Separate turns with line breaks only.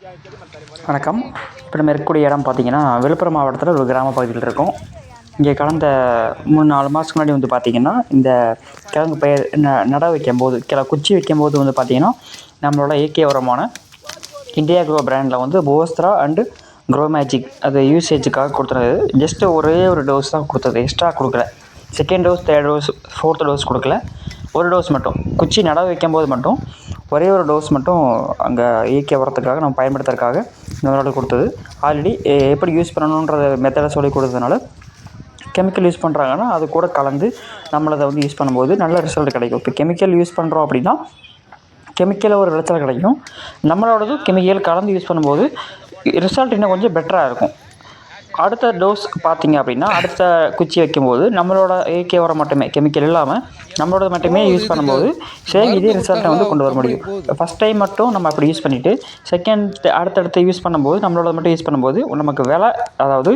வணக்கம். இப்போ நம்ம இருக்கக்கூடிய இடம் பார்த்திங்கன்னா விழுப்புரம் மாவட்டத்தில் ஒரு கிராம பகுதியில் இருக்கோம். இங்கே கடந்த 3-4 மாதத்துக்கு முன்னாடி வந்து பார்த்திங்கன்னா இந்த கிழங்கு பயிர் நட வைக்கும்போது குச்சி வைக்கும்போது வந்து பார்த்திங்கன்னா நம்மளோட இயற்கை உரமான இந்தியா க்ரோ பிராண்டில் வந்து போஸ்த்ரா அண்டு க்ரோ மேஜிக் அது யூசேஜுக்காக கொடுத்துருந்தது. ஜஸ்ட்டு ஒரே ஒரு டோஸ் தான் கொடுத்தது, எக்ஸ்ட்ரா கொடுக்கல. Second dose, third dose, fourth dose கொடுக்கல. ஒரு டோஸ் மட்டும் குச்சி நட வைக்கும்போது மட்டும் ஒரே ஒரு டோஸ் மட்டும் அங்கே இயற்கை உரத்துக்காக நம்ம பயன்படுத்துறதுக்காக நம்மளோட கொடுத்தது. ஆல்ரெடி எப்படி யூஸ் பண்ணணுன்ற மெத்தடை சொல்லி கொடுத்ததுனால கெமிக்கல் யூஸ் பண்ணுறாங்கன்னா அது கூட கலந்து நம்மளதை வந்து யூஸ் பண்ணும்போது நல்ல ரிசல்ட் கிடைக்கும். இப்போ கெமிக்கல் யூஸ் பண்ணுறோம் அப்படின்னா கெமிக்கலில் ஒரு விளைச்சல் கிடைக்கும். நம்மளோடதும் கெமிக்கல் கலந்து யூஸ் பண்ணும்போது ரிசல்ட் இன்னும் கொஞ்சம் பெட்டராக இருக்கும். அடுத்த டோஸ் பார்த்திங்க அப்படின்னா அடுத்த குச்சி வைக்கும்போது நம்மளோட இயற்கை உரம் மட்டுமே, கெமிக்கல் இல்லாமல் நம்மளோட மட்டுமே யூஸ் பண்ணும்போது சேம் இதே ரிசல்ட்டை வந்து கொண்டு வர முடியும். ஃபஸ்ட் டைம் மட்டும் நம்ம அப்படி யூஸ் பண்ணிவிட்டு செகண்ட் அடுத்தடுத்து யூஸ் பண்ணும்போது நம்மளோட மட்டும் யூஸ் பண்ணும்போது நமக்கு விலை, அதாவது